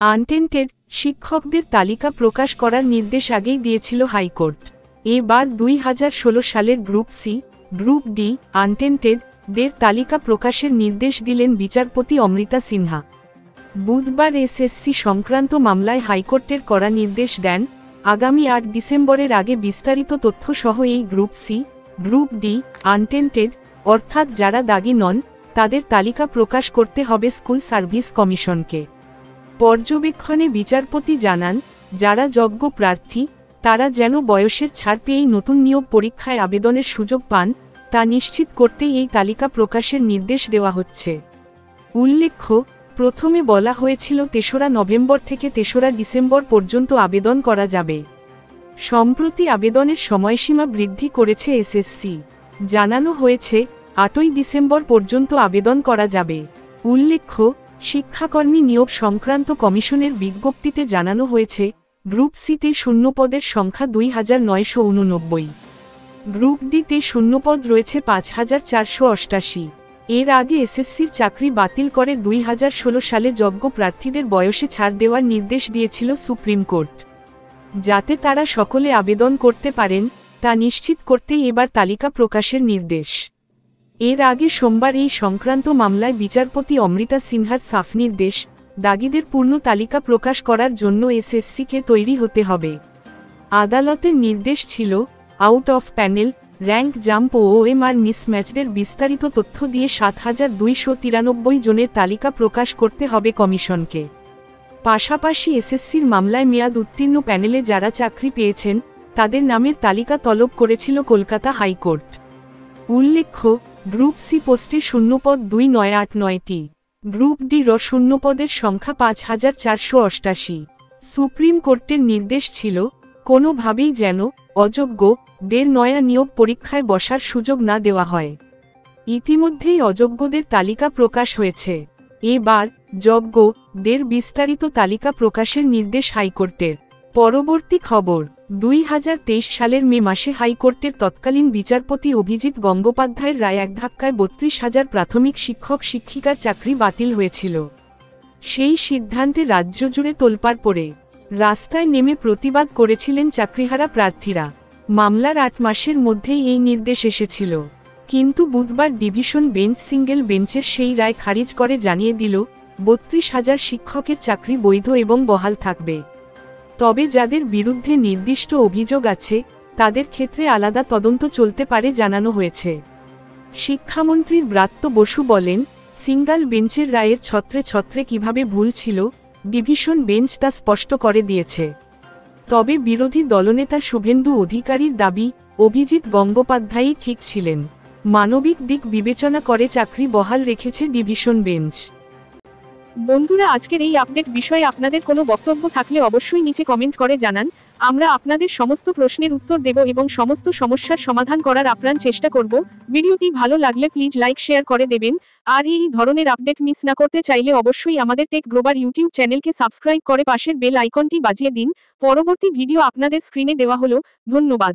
Untainted শিক্ষকদের তালিকা প্রকাশ করার নির্দেশ আগেই দিয়েছিল হাইকোর্ট। এবার 2016 সালের group C, group D untainted দের তালিকা প্রকাশের নির্দেশ দিলেন বিচারপতি অমৃতা সিনহা। বুধবার এসএসসি সংক্রান্ত মামলায় হাইকোর্টের করা নির্দেশ দেন, আগামী 8 ডিসেম্বরের আগে বিস্তারিত তথ্য সহ এই group C, group D untainted অর্থাৎ যারা দাগি নন তাদের তালিকা প্রকাশ করতে হবে স্কুল সার্ভিস কমিশনকে। পর্যবেক্ষণে বিচারপতি জানান, যারা যোগ্য প্রার্থী তারা যেন বয়সের ছাড় পেয়েই নতুন নিয়োগ পরীক্ষায় আবেদনের সুযোগ পান তা নিশ্চিত করতেই এই তালিকা প্রকাশের নির্দেশ দেওয়া হচ্ছে। উল্লেখ্য, প্রথমে বলা হয়েছিল 3রা নভেম্বর থেকে 3রা ডিসেম্বর পর্যন্ত আবেদন করা যাবে। সম্প্রতি আবেদনের সময়সীমা বৃদ্ধি করেছে এসএসসি। জানানো হয়েছে 8ই ডিসেম্বর পর্যন্ত আবেদন করা যাবে। উল্লেখ্য, শিক্ষাকর্মী নিয়োগ সংক্রান্ত কমিশনের বিজ্ঞপ্তিতে জানানো হয়েছে, গ্রুপ সিতে শূন্যপদের সংখ্যা 2989, গ্রুপ ডিতে শূন্যপদ রয়েছে 5488। এর আগে এসএসসির চাকরি বাতিল করে 2016 সালে যোগ্য প্রার্থীদের বয়সে ছাড় দেওয়ার নির্দেশ দিয়েছিল সুপ্রিম কোর্ট। যাতে তারা সকলে আবেদন করতে পারেন তা নিশ্চিত করতেই এবার তালিকা প্রকাশের নির্দেশ। এর আগে সোমবার এই সংক্রান্ত মামলায় বিচারপতি অমৃতা সিনহার সাফ নির্দেশ, দাগিদের পূর্ণ তালিকা প্রকাশ করার জন্য এসএসসিকে তৈরি হতে হবে। আদালতের নির্দেশ ছিল, out of panel, rank jump ও ওএমআর মিসম্যাচদের বিস্তারিত তথ্য দিয়ে 7293 জনের তালিকা প্রকাশ করতে হবে কমিশনকে। পাশাপাশি এসএসসির মামলায় মেয়াদ উত্তীর্ণ প্যানেলে যারা চাকরি পেয়েছেন তাদের নামের তালিকা তলব করেছিল কলকাতা হাইকোর্ট। উল্লেখ্য, গ্রুপ সি পোস্টে শূন্যপদ 2989টি, গ্রুপ ডি র শূন্যপদের সংখ্যা 5488। সুপ্রিম কোর্টের নির্দেশ ছিল, কোনোভাবেই যেন অযোগ্যদের নয়া নিয়োগ পরীক্ষায় বসার সুযোগ না দেওয়া হয়। ইতিমধ্যেই অযোগ্যদের তালিকা প্রকাশ হয়েছে। এবার যোগ্যদের বিস্তারিত তালিকা প্রকাশের নির্দেশ হাইকোর্টের। পরবর্তী খবর, 2023 সালের মে মাসে হাইকোর্টের তৎকালীন বিচারপতি অভিজিৎ গঙ্গোপাধ্যায়ের রায় এক ধাক্কায় 32,000 প্রাথমিক শিক্ষক শিক্ষিকার চাকরি বাতিল হয়েছিল। সেই সিদ্ধান্তে রাজ্য জুড়ে তোলপাড় পড়ে রাস্তায় নেমে প্রতিবাদ করেছিলেন চাকরিহারা প্রার্থীরা। মামলার 8 মাসের মধ্যেই এই নির্দেশ এসেছিল, কিন্তু বুধবার ডিভিশন বেঞ্চ সিঙ্গেল বেঞ্চের সেই রায় খারিজ করে জানিয়ে দিল, 32,000 শিক্ষকের চাকরি বৈধ এবং বহাল থাকবে। তবে যাদের বিরুদ্ধে নির্দিষ্ট অভিযোগ আছে তাদের ক্ষেত্রে আলাদা তদন্ত চলতে পারে জানানো হয়েছে। শিক্ষামন্ত্রীর ব্রাত্য বসু বলেন, সিঙ্গল বেঞ্চের রায়ের ছত্রে ছত্রে কিভাবে ভুল ছিল ডিভিশন বেঞ্চ তা স্পষ্ট করে দিয়েছে। তবে বিরোধী দলনেতা শুভেন্দু অধিকারীর দাবি, অভিজিৎ গঙ্গোপাধ্যায়ই ঠিক ছিলেন। মানবিক দিক বিবেচনা করে চাকরি বহাল রেখেছে ডিভিশন বেঞ্চ। বন্ধুরা, আজকের এই আপডেট বিষয়ে আপনাদের কোনো বক্তব্য থাকলে অবশ্যই নিচে কমেন্ট করে জানান। আমরা আপনাদের সমস্ত প্রশ্নের উত্তর দেব এবং সমস্ত সমস্যার সমাধান করার আপ্রাণ চেষ্টা করব। ভিডিওটি ভালো লাগলে প্লিজ লাইক শেয়ার করে দেবেন। আর এই ধরনের আপডেট মিস না করতে চাইলে অবশ্যই আমাদের টেক গ্লোবাল ইউটিউব চ্যানেলকে সাবস্ক্রাইব করে পাশের বেল আইকনটি বাজিয়ে দিন। পরবর্তী ভিডিও আপনাদের স্ক্রিনে দেওয়া হলো। ধন্যবাদ।